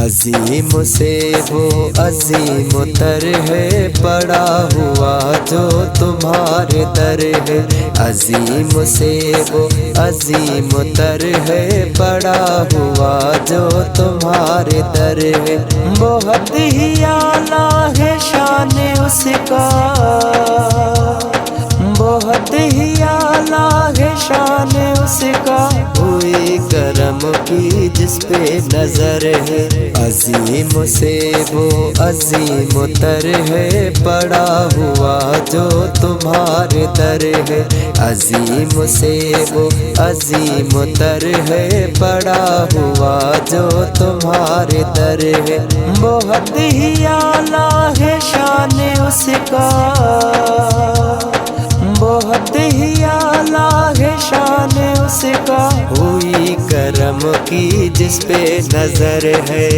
عظیم سے وہ عظیم تر ہے پڑا ہوا جو تمہارے در ہے۔ عظیم سے وہ عظیم تر ہے پڑا ہوا جو تمہارے در ہے۔ بہت ہی اعلیٰ ہے شان اس کا، بہت ہی اعلیٰ ہے شان اس کا، ہوئی کرم کی جس پہ نظر ہے۔ عظیم سے وہ عظیم تر ہے پڑا ہوا جو تمہارے در ہے۔ عظیم سے وہ عظیم تر ہے پڑا ہوا جو تمہارے در ہے۔ بہت ہی اعلیٰ ہے شان اس کا، بہت ہی اعلیٰ ہے شان اس کا، ہوئی کرم کی جس پہ نظر ہے۔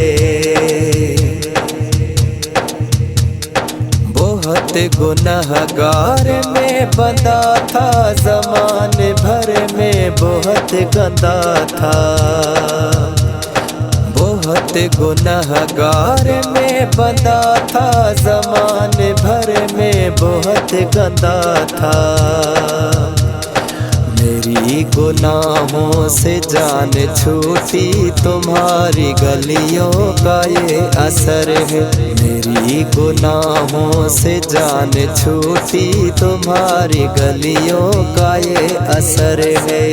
بہت گنہگار میں بندہ تھا، زمانے بھر میں بہت گندا تھا۔ بہت گنہگار میں بندہ تھا، زمانے بھر میں بہت گندا تھا۔ میری گناہوں سے جان چھوٹی، تمہاری گلیوں کا یہ اثر ہے۔ میری گناہوں سے جان چھوٹی، تمہاری گلیوں کا یہ اثر ہے۔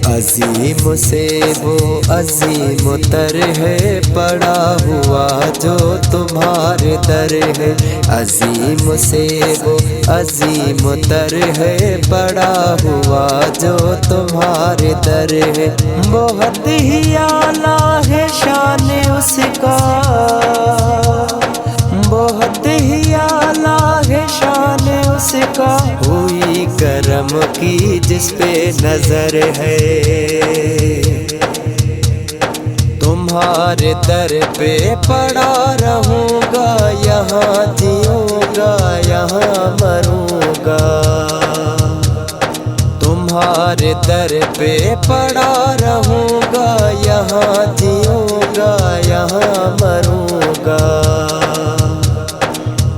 عظیم سے وہ عظیم تر ہے پڑا ہوا جو تمہارے در ہے۔ عظیم سے وہ عظیم تر ہے پڑا ہوا جو تمہارے در ہے۔ بہت ہی اعلیٰ ہے شان اس کا، بہت ہی اعلیٰ ہے شان اس کا، ہوئی کرم کی جس پہ نظر ہے۔ تمہارے در پہ پڑا رہوں گا، یہاں جیوں گا یہاں مروں گا۔ تمہارے در پہ پڑا رہوں گا، یہاں جیوں گا یہاں مروں گا۔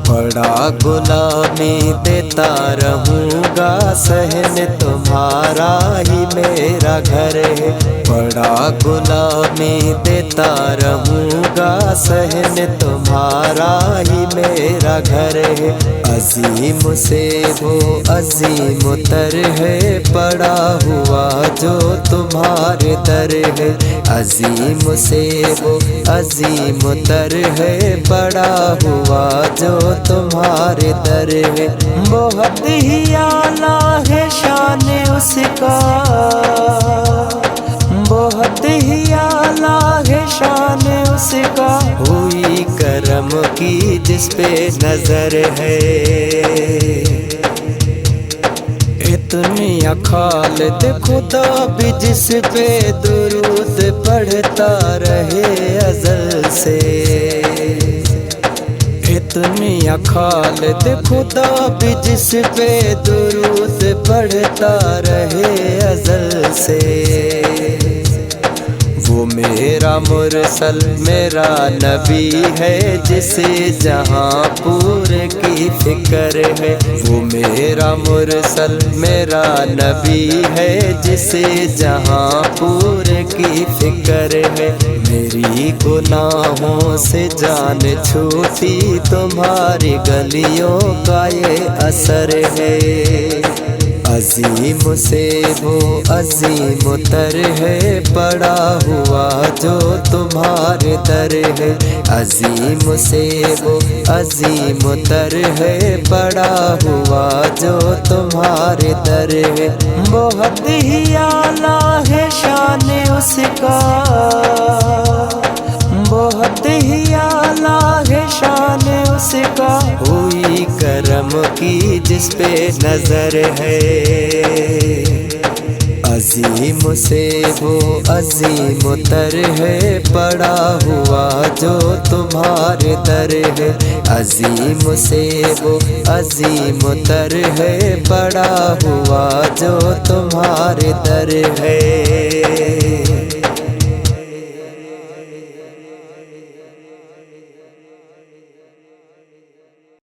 بڑا غلامی دیتا رہوں گا، صحن تمہارا ہی میرا گھر ہے۔ بڑا غلامی دیتا رہوں گا، صحن تمہارا ہی میرا گھر ہے۔ عظیم سے وہ عظیم تر ہے پڑا ہوا جو تمہارے در ہے۔ عظیم سے وہ عظیم تر ہے پڑا ہوا جو تمہارے در ہے۔ بہت ہی اعلیٰ ہے شان اس کا، بہت ہی اعلیٰ ہے شان اس کا، ہوئی کرم کی جس پہ نظر ہے۔ اتنی خالد خدا بھی جس پہ درود پڑھتا رہے ازل سے۔ اتنی خالد خدا بھی جس پہ درود پڑھتا رہے ازل سے۔ وہ میرا مرسل میرا نبی ہے، جسے جہاں پورے کی فکر ہے۔ وہ میرا مرسل میرا نبی ہے، جسے جہاں پورے کی فکر ہے۔ میری گناہوں سے جان چھوٹی، تمہاری گلیوں کا یہ اثر ہے۔ عظیم سے وہ عظیم تر ہے پڑا ہوا جو تمہارے در ہے۔ عظیم سے وہ عظیم تر ہے پڑا ہوا جو تمہارے در ہے۔ بہت ہی اعلیٰ ہے شان اس کا، بہت ہی اعلیٰ ہے شان اس کا، ہوئی کرم کی جس پہ نظر ہے۔ عظیم سے وہ عظیم تر ہے پڑا ہوا جو تمہارے در ہے۔ عظیم سے وہ عظیم تر ہے پڑا ہوا جو تمہارے در ہے۔